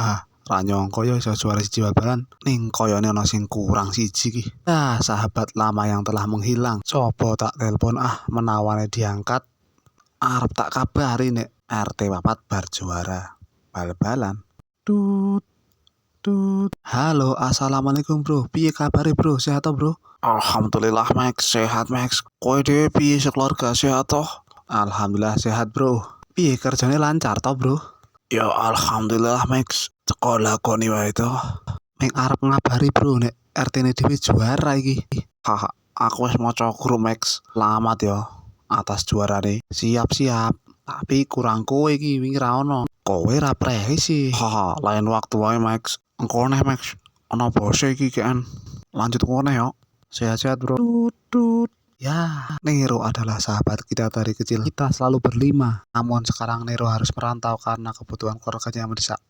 Wah, ra nyangka ya iso juara siji bal-balan. Ning koyone ana sing kurang siji ki. Ah, sahabat lama yang telah menghilang. Coba tak telepon menawane diangkat. Arep tak kabari nek RT 4 bar juara bal-balan. Tut tut. Halo, assalamualaikum bro. Piye kabare bro? Sehat toh bro? Alhamdulillah Max, sehat Max. Kowe dhewe piye sekeluarga sehat toh? Alhamdulillah sehat bro. Piye kerjane lancar toh bro? Ya alhamdulillah Max. Teko lakoni wae toh. Ning arep ngabari bro nek RT-ne dhewe juara iki. Haha, aku wis maca grup Max. Selamat ya atas juarane. Siap-siap. Tapi kurang kowe iki wingi ra ono. Kowe ra prehi sih. Haha, lain waktu wae Max. Engko neh Max. Ono bose iki kan. Lanjut ngene ya. Sehat-sehat bro. Tut tut. Ya, Nero adalah sahabat kita dari kecil. Kita selalu berlima. Namun sekarang Nero harus merantau karena kebutuhan keluarganya yang mendesak.